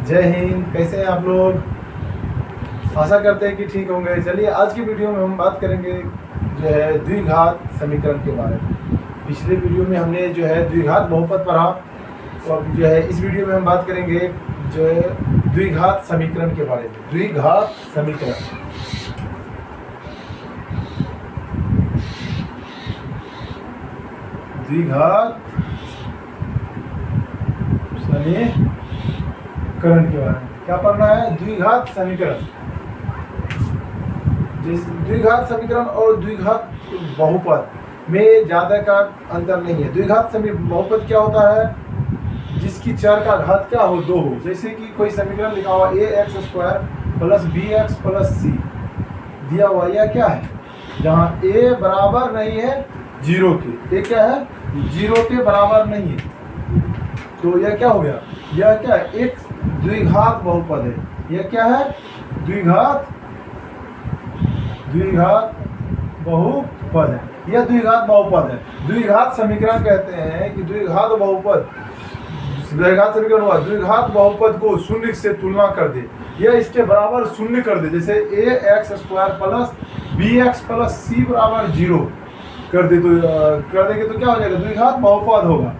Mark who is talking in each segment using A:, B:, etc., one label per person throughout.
A: जय हिंद। कैसे हैं आप लोग? आशा करते हैं कि ठीक होंगे। चलिए आज की वीडियो में हम बात करेंगे जो है द्विघात समीकरण के बारे में। पिछले वीडियो में हमने जो है द्विघात बहुपद पढ़ा, तो अब जो है इस वीडियो में हम बात करेंगे जो है द्विघात समीकरण के बारे में। द्विघात समीकरण, द्विघात समीकरण के बारे में क्या पढ़ना है? द्विघात समीकरण। द्विघात समीकरण और द्विघात बहुपद में ज्यादा का अंतर नहीं है। द्विघात बहुपद क्या होता है? जिसकी चर का घात क्या हो, 2 हो। जैसे कि कोई समीकरण लिखा हुआ ax² plus bx plus c दिया हुआ, यह क्या है? जहाँ a बराबर नहीं है 0 के, a क्या है? 0 के बराबर नहीं है, तो यह क्या हो गया? यह क्या है? एक द्विघात बहुपद है। यह क्या है? द्विघात बहुपद है। यह द्विघात बहुपद है। द्विघात समीकरण कहते हैं कि द्विघात समीकरण हुआ, द्विघात बहुपद को शून्य से तुलना कर दे, यह इसके बराबर शून्य कर दे। जैसे ax² plus bx plus c बराबर 0 कर देंगे तो क्या हो जाएगा? द्विघात बहुपद होगा।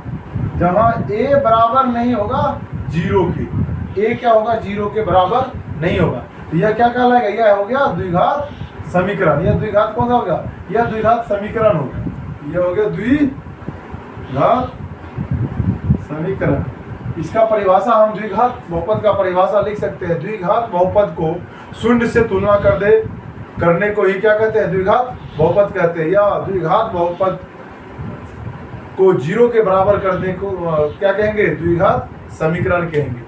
A: जहां a बराबर नहीं होगा 0 के, a क्या होगा? 0 के बराबर नहीं होगा, तो यह क्या कहलाएगा? यह हो गया द्विघात समीकरण। यह द्विघात कौन सा होगा? यह द्विघात समीकरण होगा। यह हो गया द्विघात समीकरण। इसका परिभाषा हम द्विघात बहुपद का परिभाषा लिख सकते हैं। द्विघात बहुपद को शून्य से तुलना करने को ही क्या कहते हैं? द्विघात बहुपद कहते हैं। या द्विघात बहुपद को 0 के बराबर करने को क्या कहेंगे? द्विघात समीकरण कहेंगे।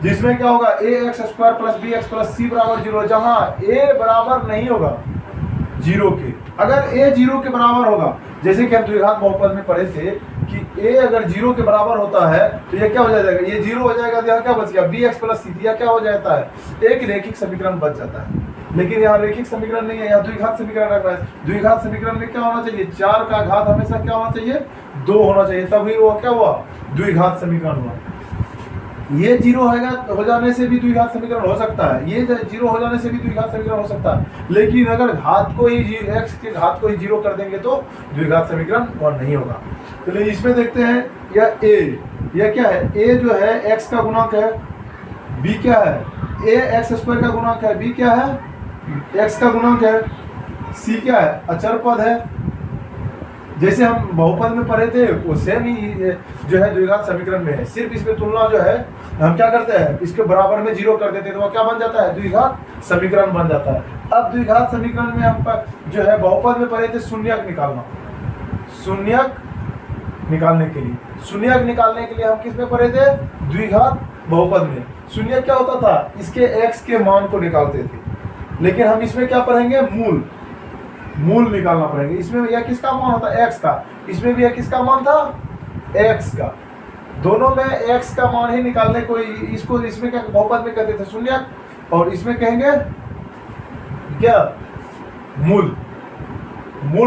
A: जिसमें क्या होगा? ax² plus bx plus c बराबर 0, जहां a बराबर नहीं होगा 0 के। अगर a 0 के बराबर होगा, जैसे कि हम द्विघात बहुपद में पढ़े थे कि a अगर 0 के बराबर होता है तो यह क्या हो जाएगा? ये 0 हो जाएगा, तो यहाँ क्या बच गया? bx प्लस c, यह क्या हो जाता है? एक रेखिक समीकरण बच जाता है। लेकिन यहाँ रेखिक समीकरण नहीं है, यहाँ द्विघात समीकरण रखना है। द्विघात समीकरण में क्या होना चाहिए? 4 का घात हमेशा क्या होना चाहिए? 2 होना चाहिए, तभी वो क्या हुआ? द्विघात समीकरण हुआ। ये 0 हो जाने से भी द्विघात समीकरण हो सकता है, ये 0 हो जाने से भी द्विघात समीकरण हो सकता है। लेकिन अगर घात को ही x के घात को ही 0 कर देंगे तो द्विघात समीकरण और नहीं होगा। चलिए तो इसमें देखते हैं, यह a, यह क्या है? a जो है x का गुणक है, b क्या है? ax² का गुणक है, b क्या है? x का गुणक है, c क्या है? अचर पद है। जैसे हम बहुपद में पढ़े थे वो सेम ही जो है द्विघात समीकरण में है। सिर्फ इसमें तुलना जो है हम क्या करते हैं? इसके बराबर में 0 कर देते हैं, तो वो क्या बन जाता है? द्विघात समीकरण बन जाता है। अब द्विघात समीकरण में हम जो है बहुपद में पढ़े थे शून्यक निकालना। शून्यक निकालने के लिए हम किस में पढ़े थे? द्विघात बहुपद में। शून्यक क्या होता था? इसके x के मान को निकालते थे। लेकिन हम इसमें क्या पढ़ेंगे? मूल निकालना पड़ेगा। इसमें यह किसका मान होता है? x का। इसमें भी यह किसका मान था? x का। दोनों में x का मान ही निकालने को, इसको इसमें क्या बहुपद में कहते थे? शून्यक, और इसमें कहेंगे क्या? मूल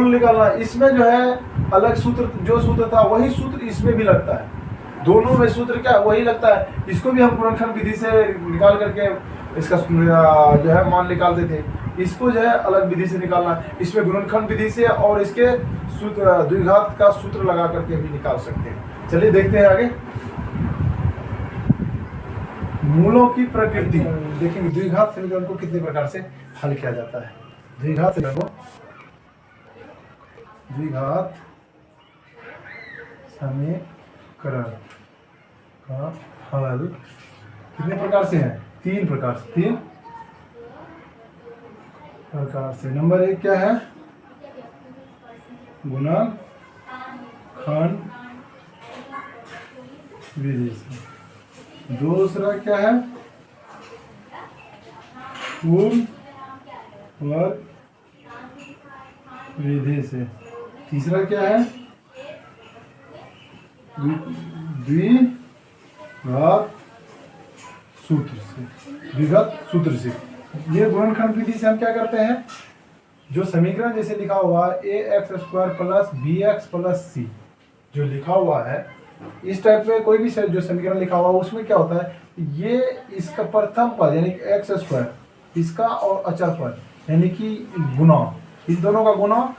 A: निकालना। इसमें जो है अलग सूत्र, जो सूत्र था वही सूत्र इसमें भी लगता है। दोनों में सूत्र क्या वही लगता है। इसको भी हम गुणनखंड विधि से निकाल करके इसका जो है मान निकालते थे। इसको जो है अलग विधि से निकालना, इसमें गुणनखंड विधि से और इसके सूत्र द्विघात का सूत्र लगा करके भी निकाल सकते हैं। चलिए देखते हैं आगे। मूलों की प्रकृति देखेंगे। द्विघात समीकरण को कितने प्रकार से हल किया जाता है? द्विघात समीकरण का हल कितने प्रकार से है? 3 प्रकार से। नंबर 1 क्या है? गुणनखंड विधि से। दूसरा क्या है? पूर्ववर्ग विधि से। तीसरा क्या है? द्विघात सूत्र से। ये गुणनखंड विधि से हम क्या करते हैं? जो समीकरण जैसे लिखा हुआ ax² plus bx plus c जो लिखा हुआ है इस टाइप में कोई भी जो समीकरण लिखा हुआ उसमें क्या होता है, ये इसका प्रथम पद यानी कि एक्स स्क्वायर इसका और अचर पद यानी कि गुना, इन दोनों का गुना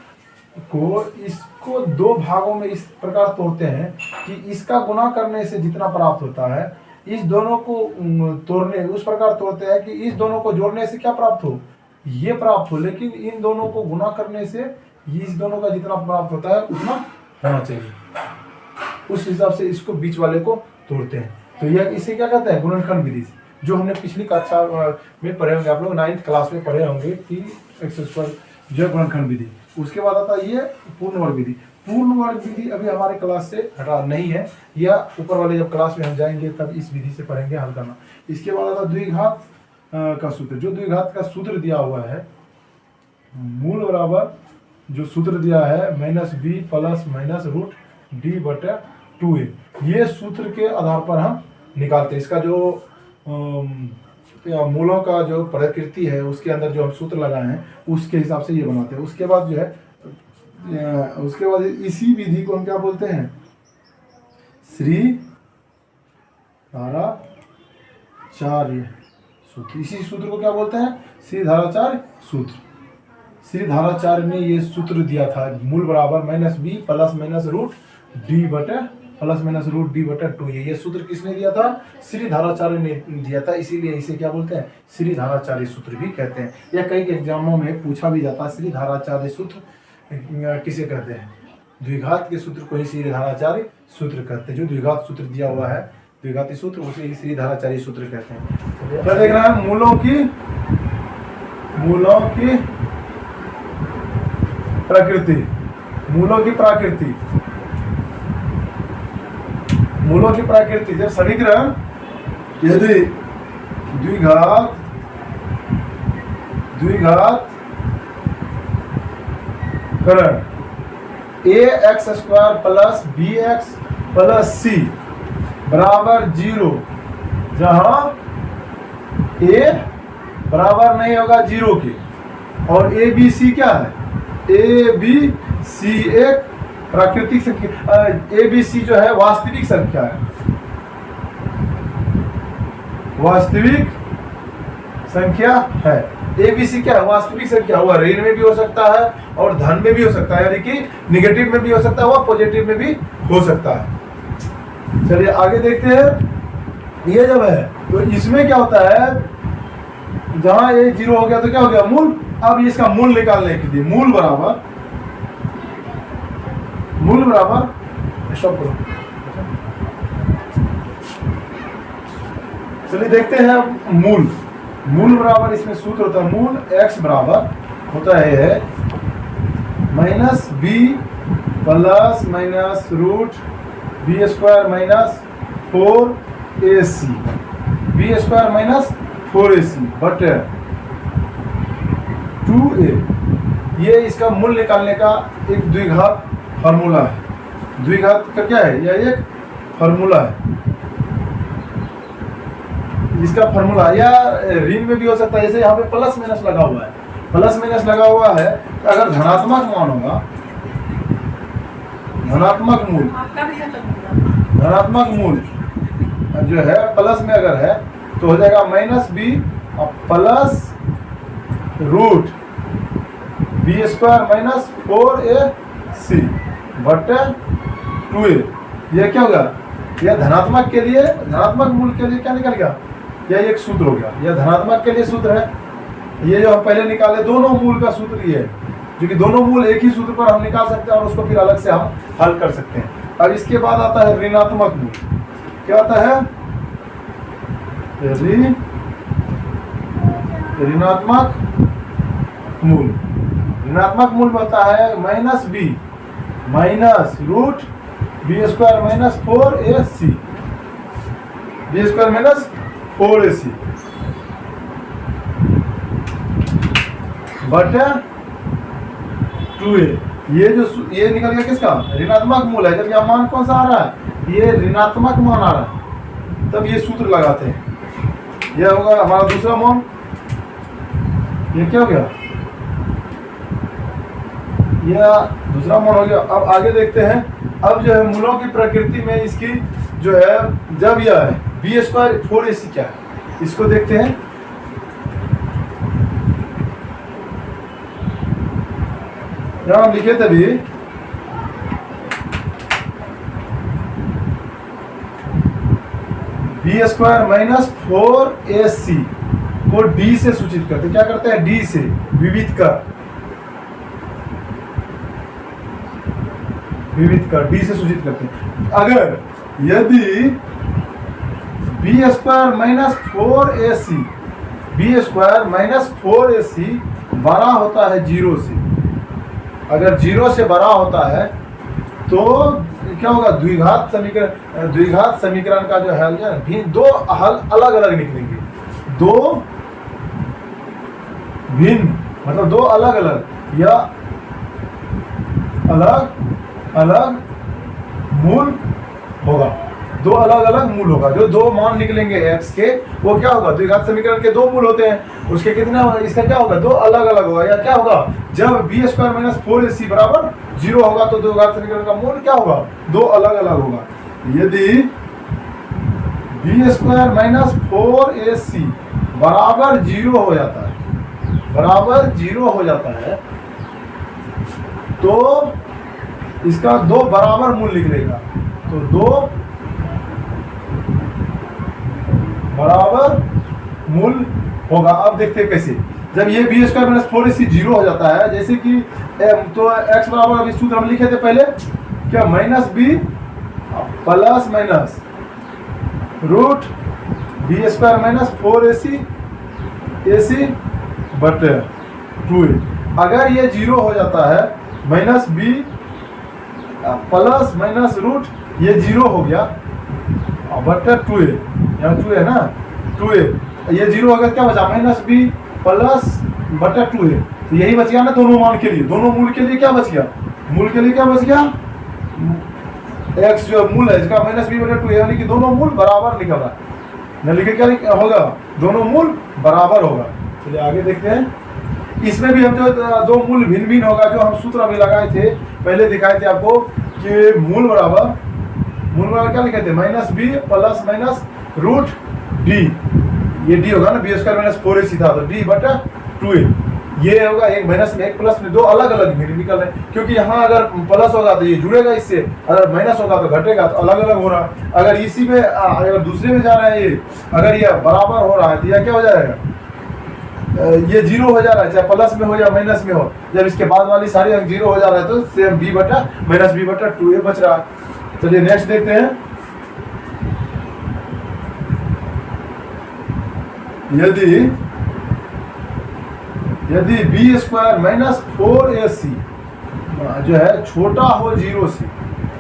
A: को इसको दो भागों में इस प्रकार तोड़ते हैं कि इसका गुना करने से जितना प्राप्त होता है इस दोनों को तोड़ने उस प्रकार तोड़ते हैं कि इस दोनों को जोड़ने से क्या प्राप्त हो, ये प्राप्त हो, लेकिन इन दोनों को गुना करने से इस दोनों का जितना प्राप्त होता है उतना होना चाहिए, उस हिसाब से इसको बीच वाले को तोड़ते हैं। तो यह इसे क्या कहते हैं, गुणनखंड विधि, जो हमने पिछली कक्षा में पढ़े होंगे, आप लोग 9th क्लास में पढ़े होंगे कि एक्स स्क्वायर जो गुणनखंड विधि। उसके बाद आता है ये पूर्ण वर्ग विधि। पूर्ण वर्ग विधि अभी हमारे क्लास से हटा नहीं है, या ऊपर वाले जब क्लास में हम जाएंगे तब इस विधि से पढ़ेंगे हल करना। इसके बाद आता द्विघात का सूत्र, जो द्विघात का सूत्र दिया हुआ है, मूल बराबर जो सूत्र दिया है -b plus minus root d बटे 2a, ये सूत्र के आधार पर हम निकालते हैं। इसका जो मूलों का जो प्रकृति है उसके अंदर जो हम सूत्र लगाए हैं उसके हिसाब से ये बनाते हैं। उसके बाद जो है उसके बाद इसी विधि को हम क्या बोलते हैं, श्री धाराचार्य सूत्र। इसी सूत्र को क्या बोलते हैं, श्री धाराचार्य सूत्र। श्री धाराचार्य ने ये सूत्र दिया था, मूल बराबर -b plus minus root d बटे प्लस माइनस रूट d बटे 2। ये सूत्र किसने दिया था, श्री धाराचार्य ने दिया था, इसीलिए इसे क्या बोलते हैं, श्री धाराचार्य सूत्र भी कहते हैं। या कई एग्जामों में पूछा भी जाता है श्री धाराचार्य सूत्र किसे कहते हैं, द्विघात के सूत्र को ही श्री धाराचार्य सूत्र कहते हैं। जो द्विघात सूत्र दिया हुआ है द्विघाती सूत्र उसे ही श्री धाराचार्य सूत्र कहते हैं। क्या देख रहे हैं, मूलों की प्रकृति, मूलों की प्रकृति, मूलों की प्रकृति। जब समीकरण यदि द्विघात करण ax square plus bx plus c बराबर 0, जहां a बराबर नहीं होगा 0 के, और a b c क्या है, a b c एक प्राकृतिक संख्या, a b c जो है वास्तविक संख्या है, वास्तविक संख्या है। ABC क्या है, वास्तविक संख्या, वह ऋण में भी हो सकता है और धन में भी हो सकता है, यानी कि निगेटिव में भी हो सकता है, वह पॉजिटिव में भी हो सकता है। चलिए आगे देखते हैं। ये जब है तो इसमें क्या होता है, जहां ये 0 हो गया तो क्या हो गया, मूल। अब इसका मूल निकालने के लिए मूल बराबर स्टॉप करो। चलिए देखते हैं मूल बराबर, इसमें सूत्र होता है मूल x बराबर होता है -b plus minus root b square minus 4ac, b square minus 4ac बटे 2a। ये इसका मूल निकालने का एक द्विघात फार्मूला है। द्विघात का क्या है, यह एक फार्मूला है, इसका फार्मूला, या ऋण में भी हो सकता है, जैसे यहाँ पे प्लस माइनस लगा हुआ है, प्लस माइनस लगा हुआ है तो अगर धनात्मक मान होगा, धनात्मक मूल जो है प्लस में अगर है तो हो जाएगा -b plus root b square minus 4ac बटे 2a। यह क्या होगा, यह धनात्मक के लिए, धनात्मक मूल के लिए क्या निकल गया, यह एक सूत्र हो गया। यह धनात्मक के लिए सूत्र है, ये जो हम पहले निकाले दोनों मूल का सूत्र ये है, जो कि दोनों मूल एक ही सूत्र पर हम निकाल सकते हैं और उसको फिर अलग से हम हल कर सकते हैं। अब इसके बाद आता है ऋणात्मक मूल। क्या आता है, ऋणात्मक मूल। ऋणात्मक मूल में होता है -b minus root b square minus 4ac, b square minus 4ac बटे 2a। ये निकल गया किसका, ऋणात्मक मूल है। जब यह मान कौन सा आ रहा है, ये ऋणात्मक मान आ रहा है, तब ये सूत्र लगाते हैं। यह होगा हमारा दूसरा मान। ये क्या हो गया, यह दूसरा मान हो गया। अब आगे देखते हैं अब जो है मूलों की प्रकृति में इसकी जो है, जब यह है बी स्क्वायर 4ac क्या है, इसको देखते हैं। यहां हम लिखे थे अभी बी स्क्वायर माइनस 4ac को डी से सूचित करते, क्या करते हैं, डी से विविध कर डी से सूचित करते हैं। अगर यदि बी स्क्वायर माइनस 4ac बड़ा होता है 0 से, अगर 0 से बड़ा होता है तो क्या होगा, द्विघात समीकरण का जो हल है, दो हल अलग अलग निकलेंगे, दो भिन्न मतलब दो अलग अलग या अलग मूल होगा, दो अलग अलग मूल होगा। जो दो मान निकलेंगे x के, वो क्या होगा, द्विघात समीकरण के दो मूल होते हैं, उसके कितना, इसका क्या होगा, दो अलग अलग होगा। या क्या होगा, जब बी स्क्वायर माइनस 4ac बराबर 0 होगा तो द्विघात समीकरण का मूल क्या होगा, दो अलग अलग होगा। यदि बी स्क्वायर माइनस 4ac बराबर 0 हो जाता है, तो इसका दो बराबर मूल निकलेगा, तो दो बराबर मूल होगा। अब देखते हैं कैसे, जब ये बी स्क्वायर माइनस 4ac 0 हो जाता है, जैसे कि तो x बराबर, अभी सूत्र हम लिखे थे पहले क्या, minus B plus minus root B square minus 4ac बटे 2a। अगर ये 0 हो जाता है, minus B plus minus root ये 0 हो गया बटे 2a, यहाँ 2 है ना, 2a ये 0 हो गया, क्या बचा, माइनस बी प्लस बटे 2a। तो यही बच गया ना दोनों मान के लिए, दोनों मूल के लिए क्या बच गया, मूल के लिए क्या बच गया, x जो मूल है इसका माइनस बी बटे 2a, यानी कि दोनों मूल बराबर निकल रहा है। न लिखे क्या होगा, दोनों मूल बराबर होगा। चलिए आगे देखते हैं। इसमें भी हम जो दो मूल भिन्न भिन्न होगा, जो हम सूत्र अभी लगाए थे, पहले दिखाए थे आपको कि मूल बराबर क्या लिखे थे, minus B plus minus root D, ये डी होगा ना, बी स्क्वायर माइनस 4ac था तो डी बटा 2a, ये होगा एक माइनस में एक प्लस में, दो अलग अलग भिन्न निकल रहे हैं, क्योंकि यहाँ अगर प्लस होगा तो ये जुड़ेगा इससे, अगर माइनस होगा तो घटेगा, तो अलग अलग हो रहा है। अगर इसी में अगर दूसरे में जा रहा है ये, अगर ये बराबर हो रहा है तो यह क्या हो जाएगा, ये 0 हो जा रहा है, चाहे प्लस में हो या माइनस में हो, जब इसके बाद वाली सारी अंक 0 हो जा रहा है तो सेम बी बटा माइनस बी बटा 2a बच रहा है। चलिए नेक्स्ट देखते हैं। यदि बी स्क्वायर माइनस 4ac जो है छोटा हो 0 से,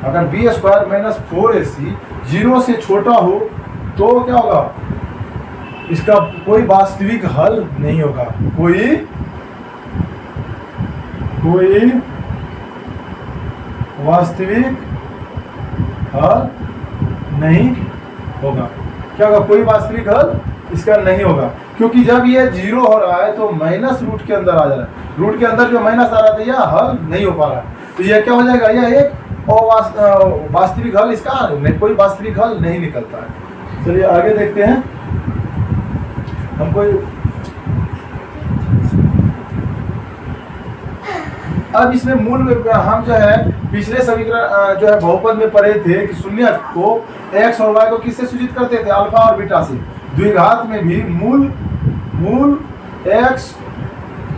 A: अगर बी स्क्वायर माइनस 4ac 0 से छोटा हो तो क्या होगा, इसका कोई वास्तविक हल नहीं होगा, कोई वास्तविक हल नहीं होगा। क्या होगा, कोई वास्तविक हल इसका नहीं होगा, क्योंकि जब ये 0 हो रहा है तो माइनस रूट के अंदर आ जा रहा है, रूट के अंदर जो माइनस आ रहा था यह हल नहीं हो पा रहा है, तो यह क्या हो जाएगा, यह एक वास्तविक हल, इसका नहीं, कोई वास्तविक हल नहीं निकलता है। चलिए आगे देखते हैं। हमको अब इसमें मूल हम जो है पिछले समीकरण जो है बहुपद में पढ़े थे कि शून्य को x और y को किससे सूचित करते थे, अल्फा और बीटा से। द्विघात में भी मूल x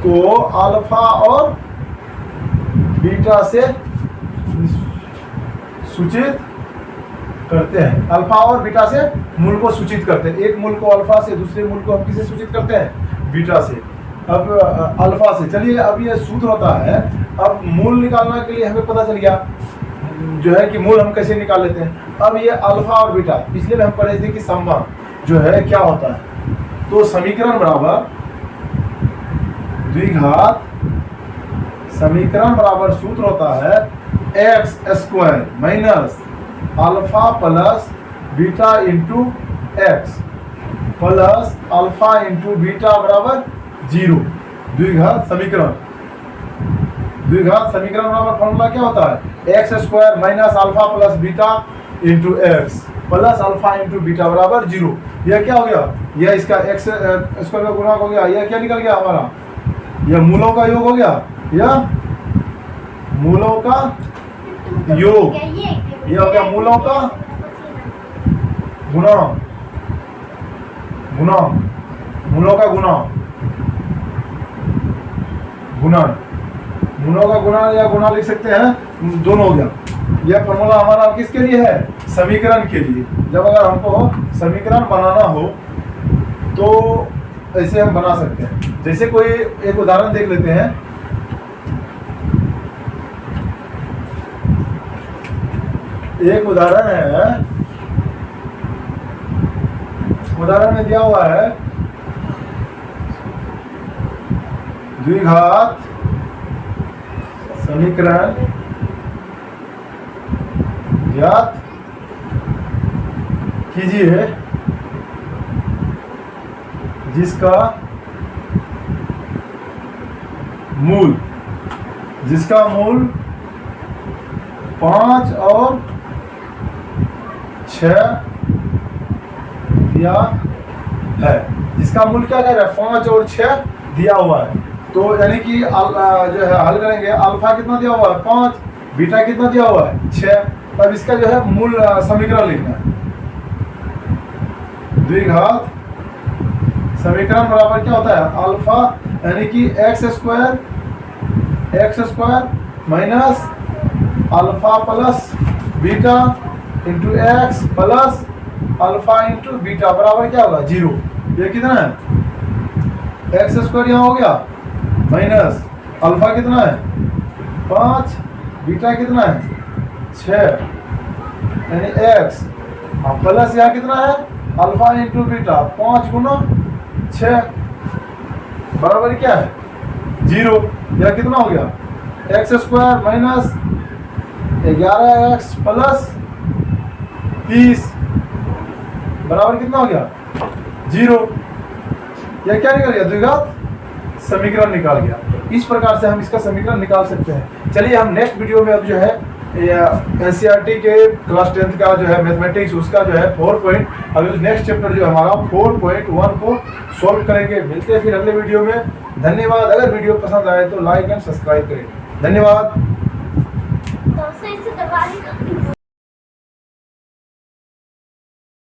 A: को अल्फा और बीटा से सूचित करते हैं, अल्फा और बीटा से मूल को सूचित करते हैं। एक मूल को अल्फा से, दूसरे मूल को हम किसे सूचित करते हैं, बीटा से। अब अल्फा से, चलिए अब ये सूत्र होता है, अब मूल निकालने के लिए हमें पता चल गया जो है कि मूल हम कैसे निकाल लेते हैं। अब ये अल्फा और बीटा, पिछले में हम पढ़े थे कि संबंध जो है क्या होता है, तो समीकरण बराबर द्विघात समीकरण बराबर सूत्र होता है x square minus alpha plus beta into x plus alpha into beta बराबर 0। द्विघात द्विघात समीकरण बराबर फॉर्मूला क्या होता है, x square minus alpha plus beta into x plus alpha into beta बराबर 0। यह क्या हो गया, यह इसका एक्स स्क्वायर का गुणक हो गया, यह क्या निकल गया हमारा, यह मूलों का योग हो गया, यह मूलों का योग, यह हो गया मूलों का गुणा, गुणा मूलों का गुणा, गुणन, मूलों का गुणा या गुणा लिख सकते हैं, दोनों हो गया। यह फॉर्मूला हमारा किसके लिए है, समीकरण के लिए। जब अगर हमको समीकरण बनाना हो तो ऐसे हम बना सकते हैं। जैसे कोई एक उदाहरण देख लेते हैं, एक उदाहरण है, उदाहरण में दिया हुआ है द्विघात समीकरण ज्ञात कीजिए जिसका मूल 5 और 6 दिया है, जिसका मूल क्या कह रहा है, 5 और 6 दिया हुआ है। तो यानी कि जो है हल करेंगे, अल्फा कितना दिया हुआ है 5, बीटा कितना दिया हुआ है 6। अब इसका जो है मूल समीकरण लिखना है। द्विघात समीकरण बराबर क्या होता है, अल्फा यानी कि x square minus alpha plus beta into x plus alpha into beta बराबर क्या होगा 0। ये कितना है, एक्स स्क्वायर यहाँ हो गया माइनस अल्फा कितना है 5, बीटा कितना है 6 यानी एक्स, प्लस यहाँ कितना है अल्फा इंटू बीटा 5 गुना 6 बराबर क्या है 0। यह कितना हो गया, x square minus 11x plus 30 बराबर कितना हो गया 0। यह क्या निकल गया, द्विघात समीकरण निकाल गया। इस प्रकार से हम इसका समीकरण निकाल सकते हैं। चलिए हम नेक्स्ट वीडियो में अब जो है एनसीईआरटी के क्लास 10th का जो है मैथमेटिक्स, उसका जो है 4 पॉइंट, अगले नेक्स्ट चैप्टर जो हमारा 4.1 को सॉल्व करेंगे। मिलते हैं फिर अगले वीडियो में। धन्यवाद। अगर वीडियो पसंद आए तो लाइक एंड सब्सक्राइब करें। धन्यवाद।